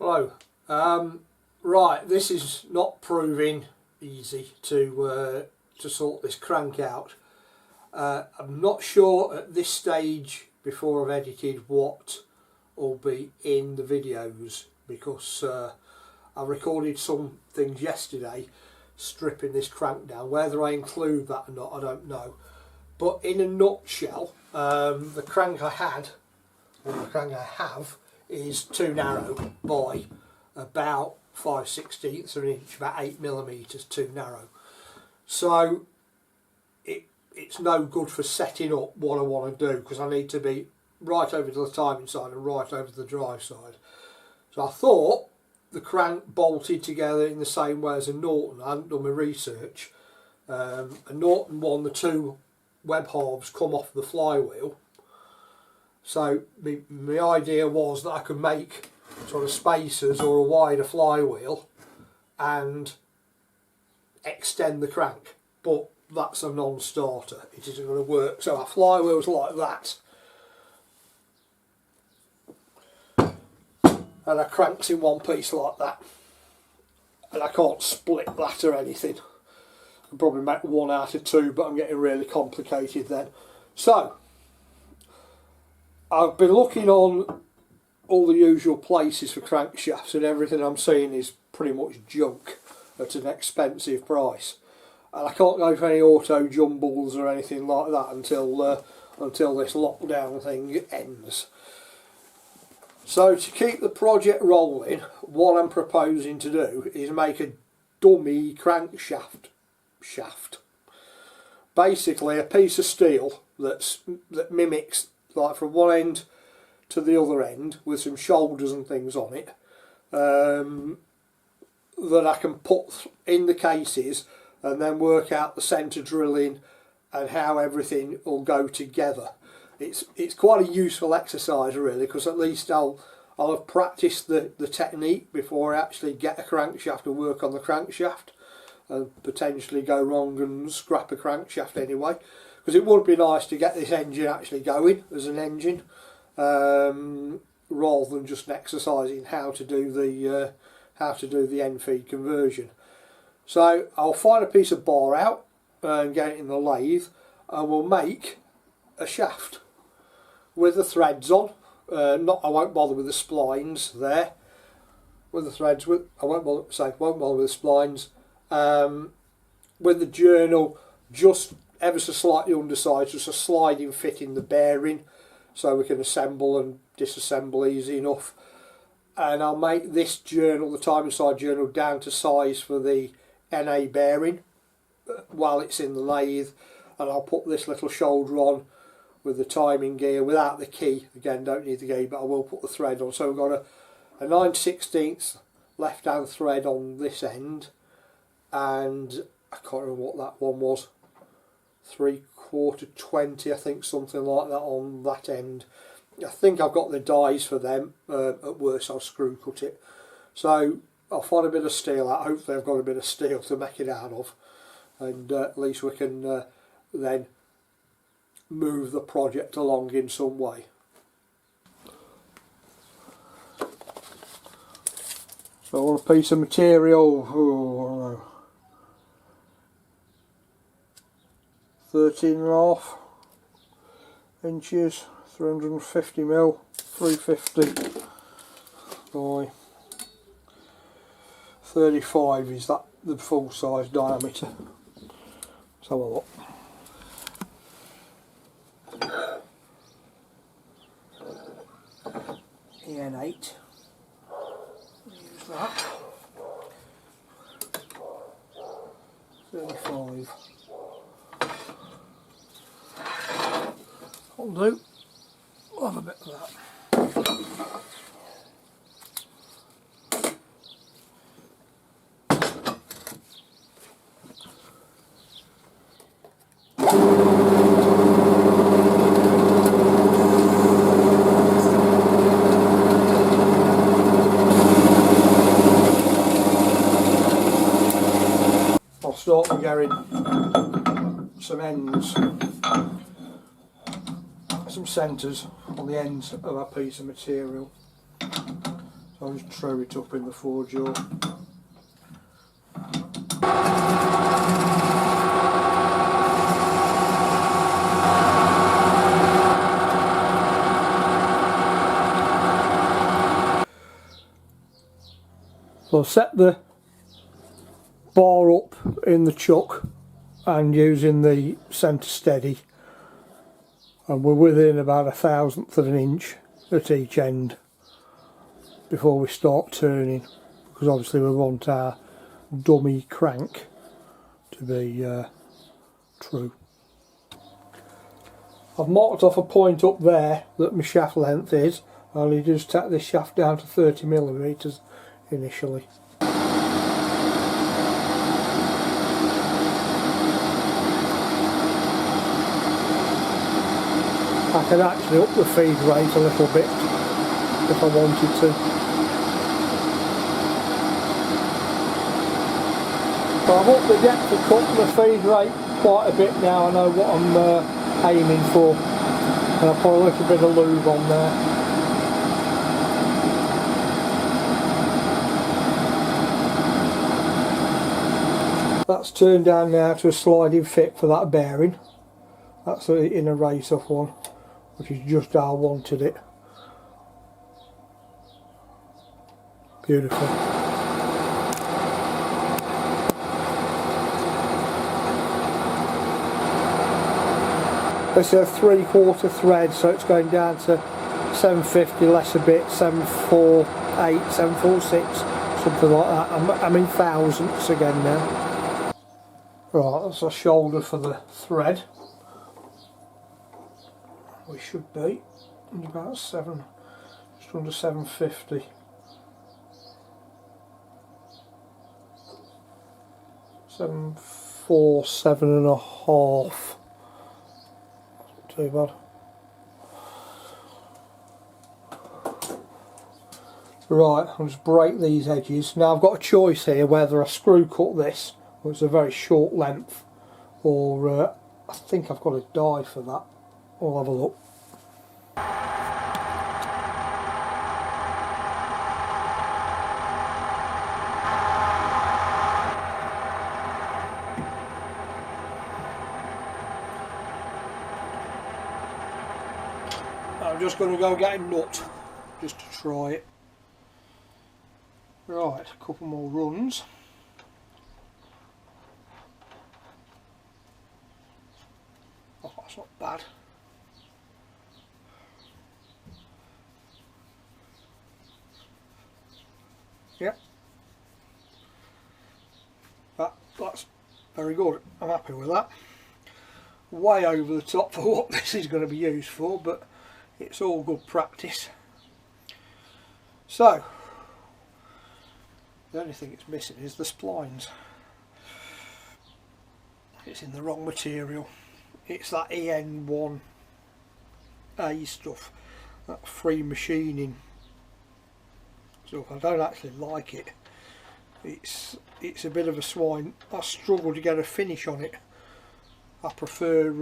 Hello. Right, this is not proving easy to sort this crank out. I'm not sure at this stage, before I've edited, what will be in the videos, because I recorded some things yesterday stripping this crank down. Whether I include that or not, I don't know. But in a nutshell, the crank I had, or the crank I have, is too narrow by about 5/16 of an inch, about 8mm too narrow. So it's no good for setting up what I want to do, because I need to be right over to the timing side and right over to the drive side. So I thought the crank bolted together in the same way as a Norton. I hadn't done my research. A Norton one, the two web halves come off the flywheel. So my idea was that I could make sort of spacers or a wider flywheel and extend the crank, but that's a non-starter. It isn't going to work. So our flywheel's like that, and our crank's in one piece like that, and I can't split that or anything. I can probably make one out of two, but I'm getting really complicated then. So I've been looking on all the usual places for crankshafts, and everything I'm seeing is pretty much junk at an expensive price. And I can't go for any auto jumbles or anything like that until this lockdown thing ends. So to keep the project rolling, what I'm proposing to do is make a dummy crankshaft. Basically a piece of steel that mimics, like, from one end to the other end, with some shoulders and things on it, that I can put in the cases and then work out the centre drilling and how everything will go together. It's quite a useful exercise really, because at least I'll have practiced the technique before I actually get a crankshaft and work on the crankshaft, and potentially go wrong and scrap a crankshaft anyway. Because it would be nice to get this engine actually going as an engine, rather than just exercising how to do the end feed conversion. So I'll find a piece of bar out and get it in the lathe, and we'll make a shaft with the threads on. I won't bother with the splines there. With the threads, I won't bother with the splines. With the journal just ever so slightly undersized, just a sliding fit in the bearing, so we can assemble and disassemble easy enough. And I'll make this journal, the timing side journal, down to size for the NA bearing while it's in the lathe, and I'll put this little shoulder on with the timing gear without the key. Again, don't need the key, but I will put the thread on. So we've got a 9/16 left hand thread on this end, and I can't remember what that one was, 3/4 20, I think, something like that on that end. I think I've got the dies for them. At worst I'll screw cut it. So I'll find a bit of steel out. Hopefully I've got a bit of steel to make it out of, and at least we can then move the project along in some way. So I want a piece of material, 13.5 inches, 350mm, 350 by 35 is that the full size diameter. Let's have a look. EN8, use that. 35. I'll do. We'll have a bit of that. I'll start with getting some ends, some centres on the ends of a piece of material. So I'll just throw it up in the forge jaw. So I'll set the bar up in the chuck and using the centre steady, and we're within about 1/1000 of an inch at each end before we start turning, because obviously we want our dummy crank to be true. I've marked off a point up there that my shaft length is. I'll just take this shaft down to 30mm initially. I can actually up the feed rate a little bit if I wanted to. So I've upped the depth of cut and the feed rate quite a bit now. I know what I'm aiming for, and I'll put a little bit of lube on there. That's turned down now to a sliding fit for that bearing. That's in a race off one, which is just how I wanted it. Beautiful. This is a 3/4 thread, so it's going down to 750 less a bit, 748, 746, something like that. I'm in thousandths again now. Right, that's a shoulder for the thread. We should be about just under 750. $747.5. Not too bad. Right, I'll just break these edges. Now I've got a choice here whether I screw cut this, which is a very short length, or I think I've got a die for that. We'll have a look. I'm just going to go get a nut just to try it. Right, a couple more runs. Oh, that's not bad. Yep. That's very good. I'm happy with that. Way over the top for what this is going to be used for, but it's all good practice. So, the only thing it's missing is the splines. It's in the wrong material. It's that EN1A stuff, that free machining stuff. I don't actually like it. It's a bit of a swine. I struggle to get a finish on it. I prefer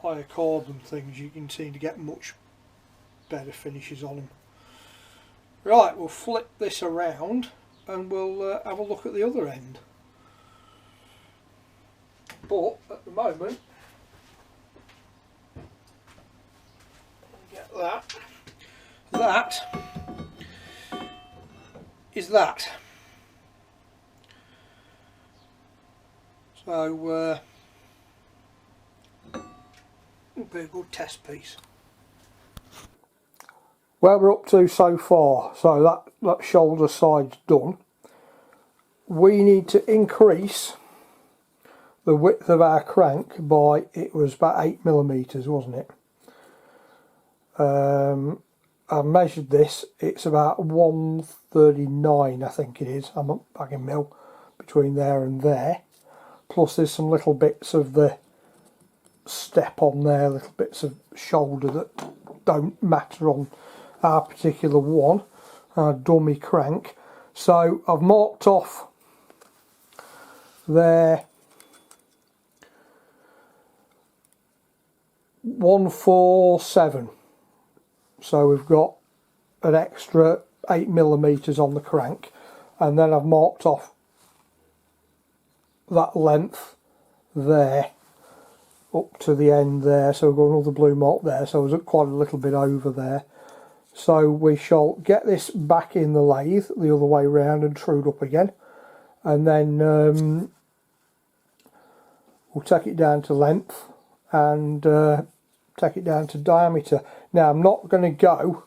higher carbon things. You can seem to get much better finishes on them. Right, we'll flip this around and we'll have a look at the other end. But at the moment, get that. That is that. So it'll be a good test piece. Where we're up to so far, so that shoulder side's done. We need to increase the width of our crank by, it was about 8mm, wasn't it? I measured this, it's about 139, I think it is. I'm up back in mil between there and there. Plus there's some little bits of the step on there, little bits of shoulder that don't matter on our particular one, our dummy crank. So I've marked off there 147. So we've got an extra 8mm on the crank, and then I've marked off that length there up to the end there, so we've got another blue mark there, so I was quite a little bit over there. So we shall get this back in the lathe the other way round and trued up again, and then we'll take it down to length and take it down to diameter. Now I'm not going to go,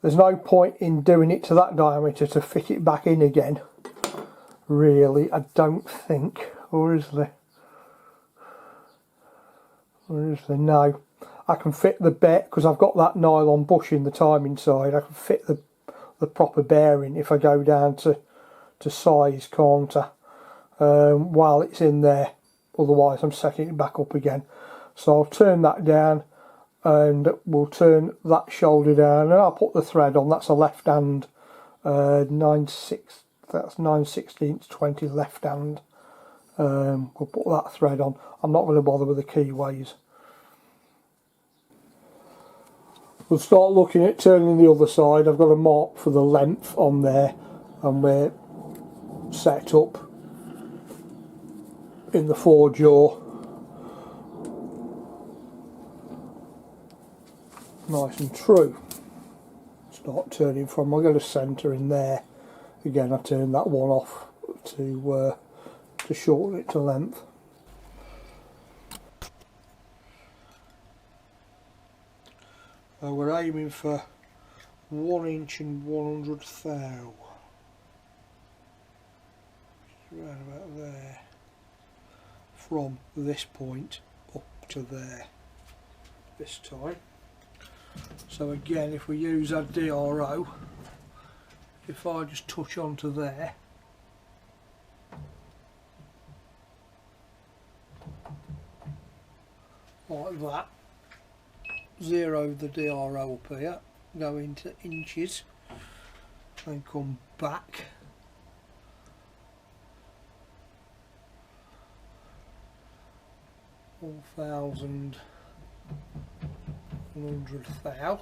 there's no point in doing it to that diameter to fit it back in again, really, I don't think, or is there? Or is there? No. I can fit the bit, because I've got that nylon bush in the timing side, I can fit the proper bearing if I go down to size, can't I? While it's in there, otherwise I'm setting it back up again. So I'll turn that down and we'll turn that shoulder down, and I'll put the thread on. That's a left hand 9/6, that's 9/16 20 left hand. We'll put that thread on. I'm not going to bother with the keyways. We'll start looking at turning the other side. I've got a mark for the length on there, and we're set up in the 4-jaw, nice and true. Start turning from, I'll get a centre in there. Again, I turn that one off to shorten it to length. We're aiming for 1 inch and 100 thou. Right about there. From this point up to there this time. So again, if we use our DRO, if I just touch onto there, like that, zero the DRO up here, go into inches, then come back, one thousand 100 thou.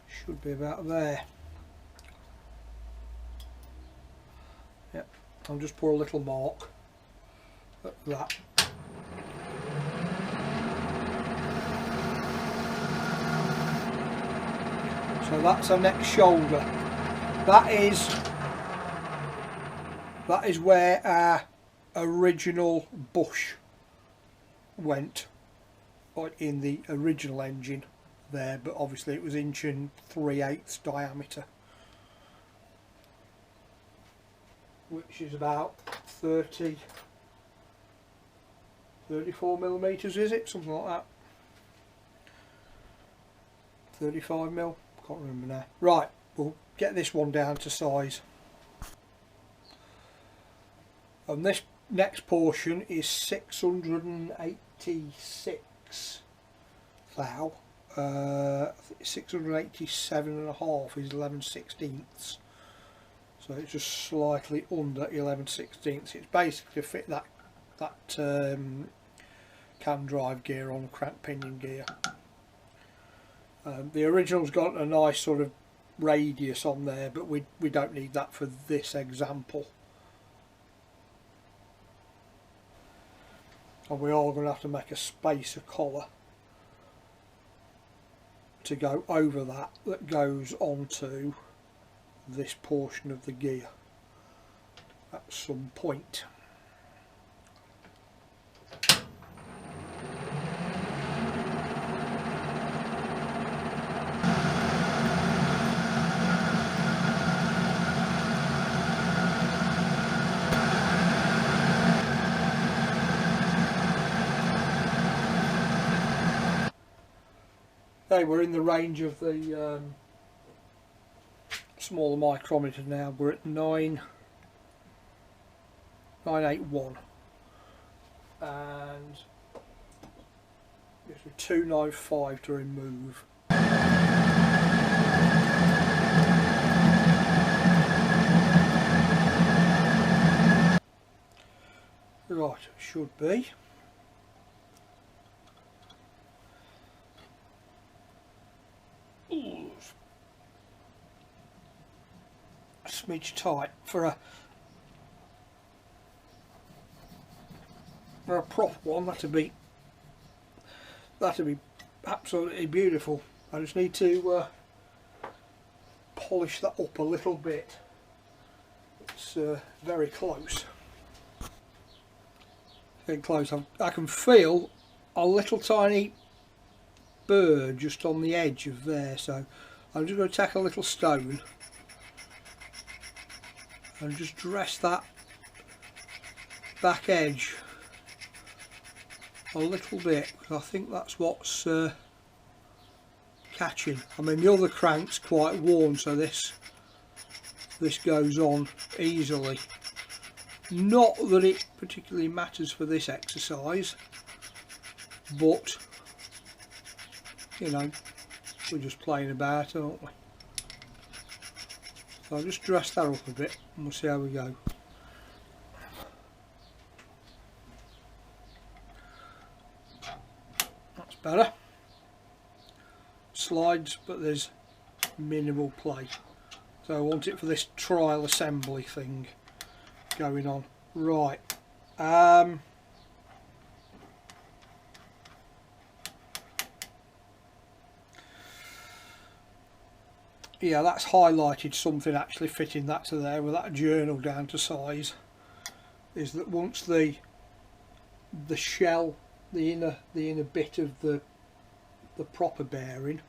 Should be about there. Yep, I'll just put a little mark at that. So that's our next shoulder. That is where our original bush went, like in the original engine there, but obviously it was 1 3/8 diameter, which is about 34mm, is it? Something like that. 35mm, can't remember now. Right, we'll get this one down to size. And this next portion is 686 thou. 687.5 is 11/16. So it's just slightly under 11/16. It's basically to fit that cam drive gear on, crank pinion gear. The original's got a nice sort of radius on there, but we don't need that for this example. And we are going to have to make a spacer collar to go over that goes onto this portion of the gear at some point. Okay, we're in the range of the smaller micrometer now. We're at 981 and it's a 295 to remove. should be. Ooh, a smidge tight for a proper one. That'd be absolutely beautiful. I just need to polish that up a little bit. It's very close. Very close. I can feel a little tiny burr just on the edge of there, so I'm just going to take a little stone and just dress that back edge a little bit, because I think that's what's catching. I mean, the other crank's quite worn, so this goes on easily. Not that it particularly matters for this exercise, but you know, we're just playing about, aren't we? So I'll just dress that up a bit and we'll see how we go. That's better. Slides, but there's minimal play. So I want it for this trial assembly thing going on. Right. Yeah, that's highlighted something actually fitting that to there with that journal down to size. Is that once the shell, the inner bit of the proper bearing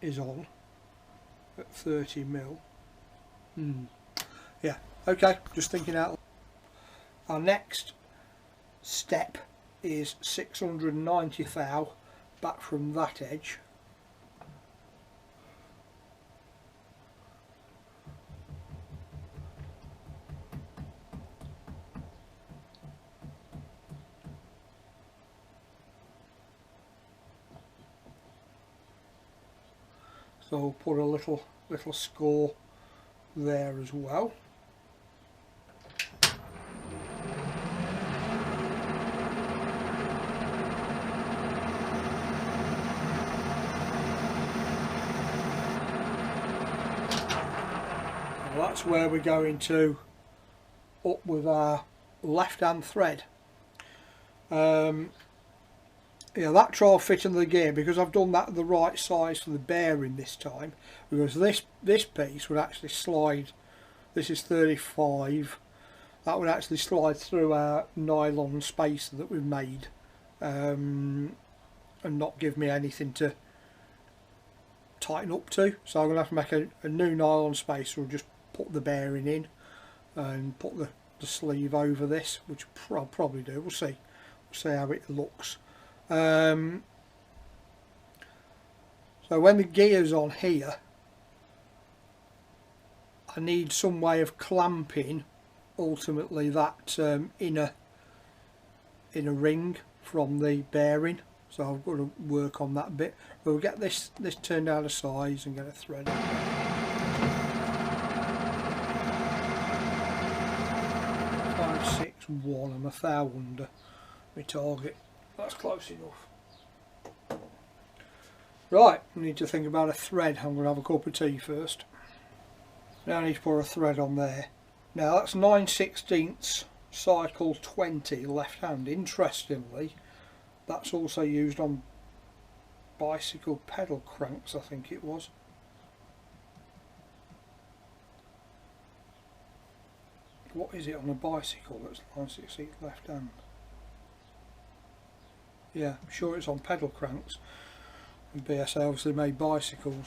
is on at 30mm. Yeah, okay, just thinking out. Our next step is 690 thou back from that edge. So we'll put a little score there as well. That's where we're going to up with our left hand thread. Yeah, that trial fit in the gear, because I've done that the right size for the bearing this time, because this piece would actually slide. This is 35. That would actually slide through our nylon spacer that we've made, and not give me anything to tighten up to. So I'm going to have to make a new nylon spacer, or just put the bearing in and put the sleeve over this, which I'll probably do. We'll see how it looks. So when the gear's on here, I need some way of clamping ultimately that inner ring from the bearing. So I've got to work on that bit. We'll get this turned out of size and get a thread. 561. I'm a thou under my target. That's close enough. Right, I need to think about a thread. I'm going to have a cup of tea first. Now I need to put a thread on there. Now that's 9/16 cycle 20 left hand. Interestingly, that's also used on bicycle pedal cranks, I think it was. What is it on a bicycle that's 9/16 left hand? Yeah, I'm sure it's on pedal cranks. And BSA obviously made bicycles.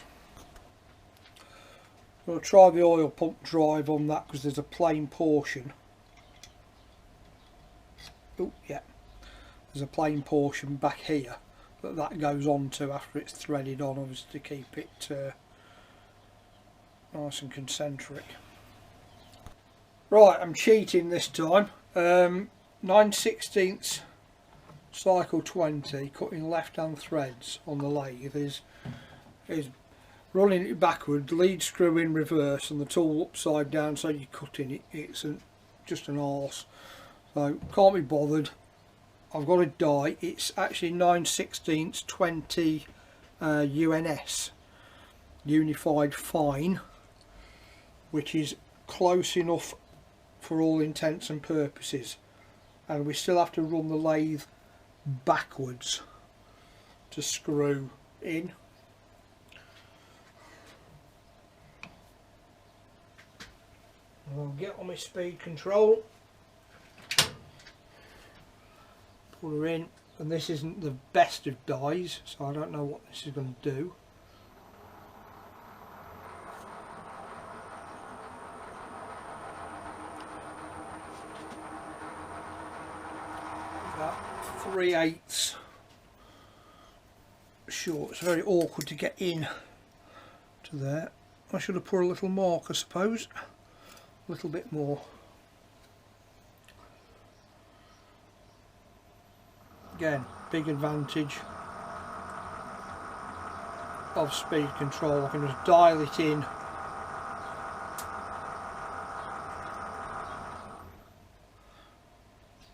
We'll try the oil pump drive on that, because there's a plain portion. Oh yeah, there's a plain portion back here that goes on to after it's threaded on, obviously, to keep it nice and concentric. Right, I'm cheating this time. 9/16 cycle 20, cutting left hand threads on the lathe is running it backward, the lead screw in reverse and the tool upside down, so you're cutting it. It's just an arse. So can't be bothered. I've got a die. It's actually 9/16 20 UNS, Unified Fine, which is close enough for all intents and purposes. And we still have to run the lathe backwards to screw in. I'll get on my speed control, put her in, and this isn't the best of dies, so I don't know what this is going to do. About 3/8 short. It's very awkward to get in to there. I should have put a little mark, I suppose. A little bit more. Again, big advantage of speed control. I can just dial it in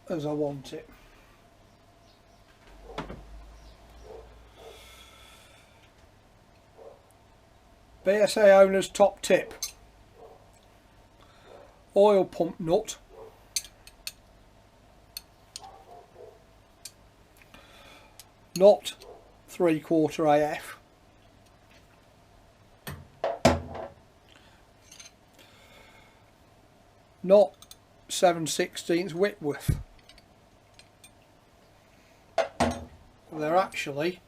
as I want it. BSA owner's top tip: oil pump nut, not 3/4 AF, not 7/16 Whitworth. They're actually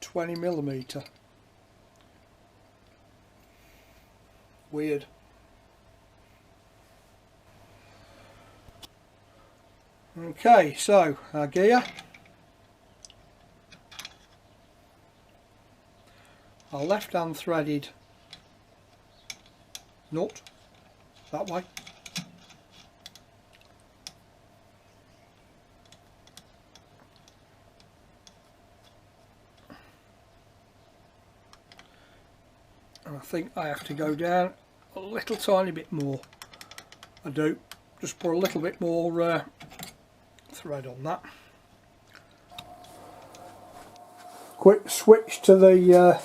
20mm. Weird. Okay, so our gear, our left hand threaded nut that way, and I think I have to go down a little tiny bit more. I do, just put a little bit more thread on that. Quick switch to the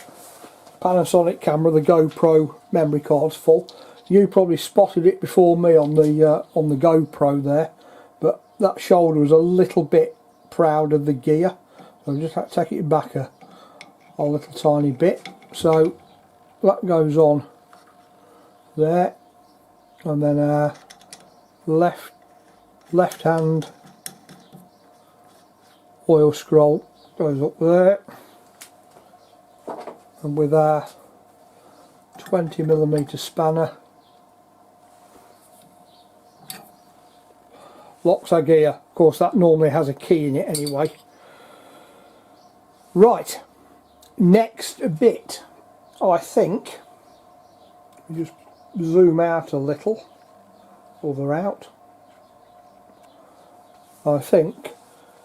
Panasonic camera. The GoPro memory card's full. You probably spotted it before me on the GoPro there, but that shoulder was a little bit proud of the gear, so I just had to take it back a little tiny bit. So that goes on there, and then our left hand oil scroll goes up there, and with our 20mm spanner locks our gear. Of course that normally has a key in it anyway. Right, next bit, I think, just zoom out a little, other out. I think,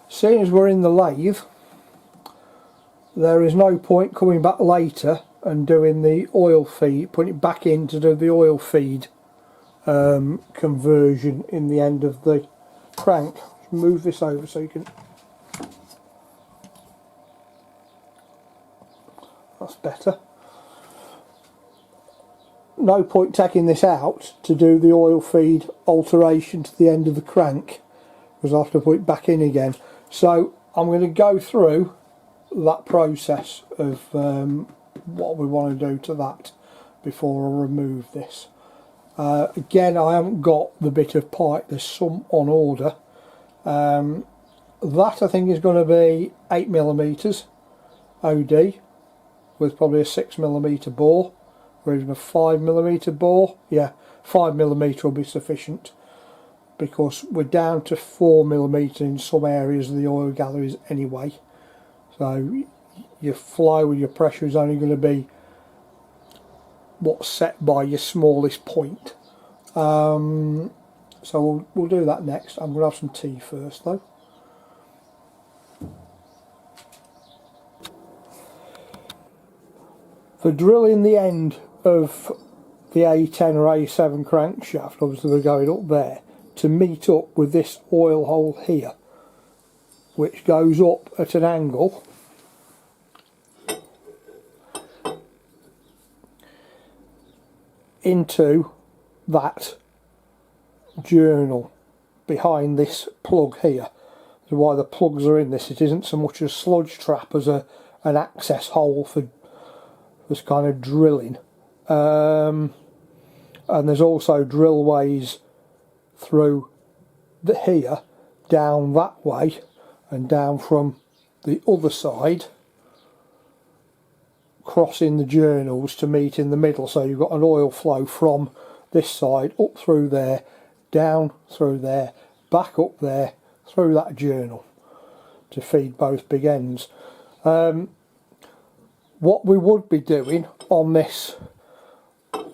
seeing as we're in the lathe, there is no point coming back later and doing the oil feed, putting it back in to do the oil feed conversion in the end of the crank. Move this over so you can, that's better. No point taking this out to do the oil feed alteration to the end of the crank, because I'll have to put it back in again. So I'm going to go through that process of what we want to do to that before I remove this. Again, I haven't got the bit of pipe, there's some on order. That I think is going to be 8mm OD with probably a 6mm bore, or even a 5mm bore. Yeah, 5mm will be sufficient, because we're down to 4mm in some areas of the oil galleries anyway. So your flow and your pressure is only going to be what's set by your smallest point. So we'll do that next. I'm going to have some tea first though. For drilling the end of the A10 or A7 crankshaft, obviously we're going up there, to meet up with this oil hole here, which goes up at an angle into that journal behind this plug here. So why the plugs are in this, it isn't so much a sludge trap as an access hole for this kind of drilling. And there's also drill ways through here, down that way, and down from the other side, crossing the journals to meet in the middle. So you've got an oil flow from this side up through there, down through there, back up there, through that journal to feed both big ends. What we would be doing on this,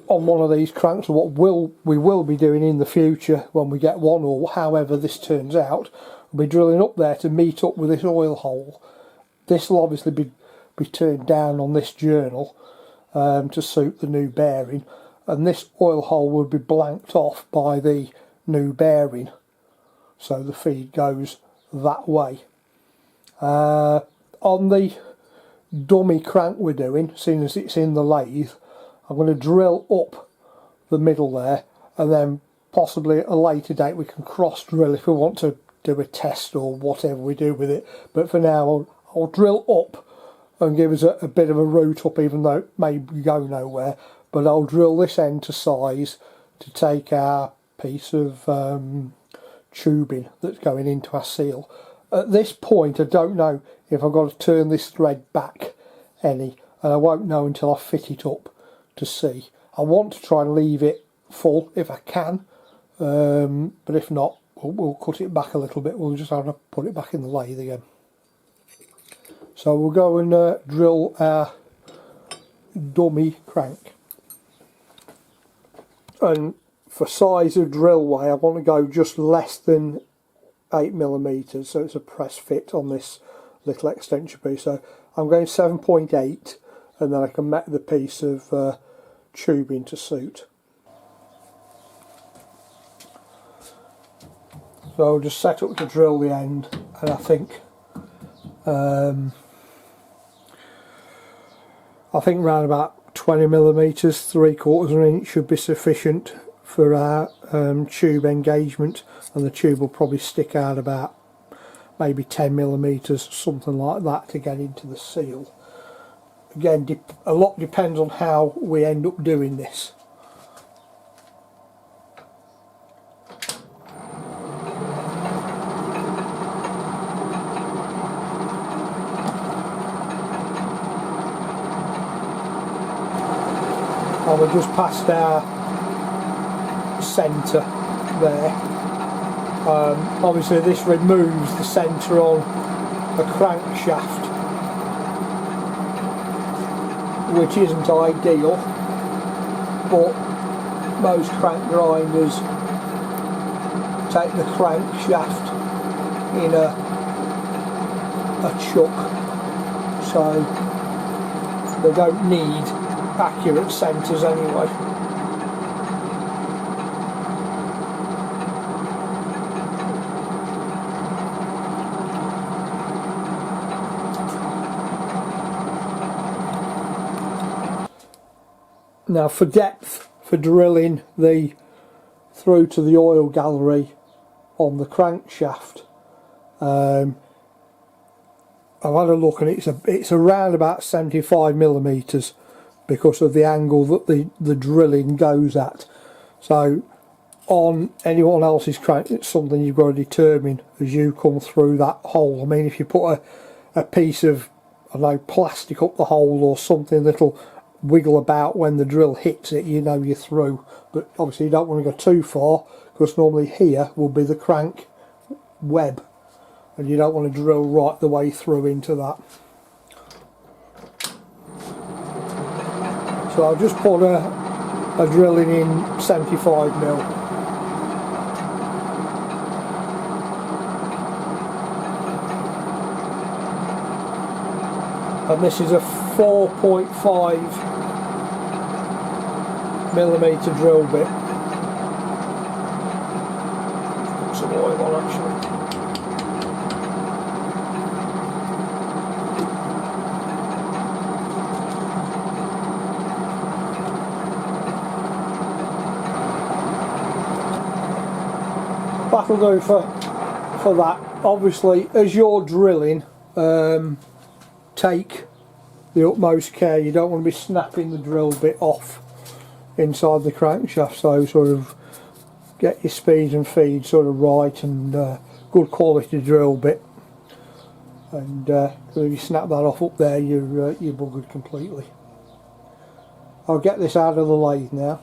on one of these cranks, or what we will be doing in the future when we get one, or however this turns out, we'll be drilling up there to meet up with this oil hole. This will obviously be turned down on this journal to suit the new bearing, and this oil hole will be blanked off by the new bearing, so the feed goes that way. On the dummy crank we're doing, seeing as it's in the lathe, I'm going to drill up the middle there, and then possibly at a later date we can cross drill if we want to do a test or whatever we do with it. But for now I'll drill up and give us a bit of a route up, even though it may go nowhere. But I'll drill this end to size to take our piece of tubing that's going into our seal. At this point I don't know if I've got to turn this thread back any, and I won't know until I fit it up to see. I want to try and leave it full if I can, but if not, we'll cut it back a little bit. We'll just have to put it back in the lathe again. So we'll go and drill our dummy crank. And for size of drill way, I want to go just less than 8mm, so it's a press fit on this little extension piece. So I'm going 7.8, and then I can met the piece of tubing to suit. So I'll just set up to drill the end, and I think around about 20mm, 3/4 of an inch should be sufficient for our tube engagement, and the tube will probably stick out about maybe 10mm, something like that, to get into the seal. Again, a lot depends on how we end up doing this. And we're just past our centre there. Obviously this removes the centre on a crankshaft, which isn't ideal, but most crank grinders take the crankshaft in a chuck, so they don't need accurate centres anyway. Now for depth, for drilling through to the oil gallery on the crankshaft, I've had a look, and it's around about 75mm because of the angle that the drilling goes at. So on anyone else's crank, it's something you've got to determine as you come through that hole. I mean, if you put a piece of, I don't know, plastic up the hole or something that'll wiggle about when the drill hits it, you know you're through. But obviously you don't want to go too far, because normally here will be the crank web, and you don't want to drill right the way through into that. So I'll just put a drilling in 75mm. And this is a 4.5 1mm drill bit. Put some oil on actually. That'll do for that. Obviously, as you're drilling, take the utmost care. You don't want to be snapping the drill bit off inside the crankshaft, so sort of get your speed and feed sort of right, and good quality drill bit. And if you snap that off up there, you're buggered completely. I'll get this out of the lathe now.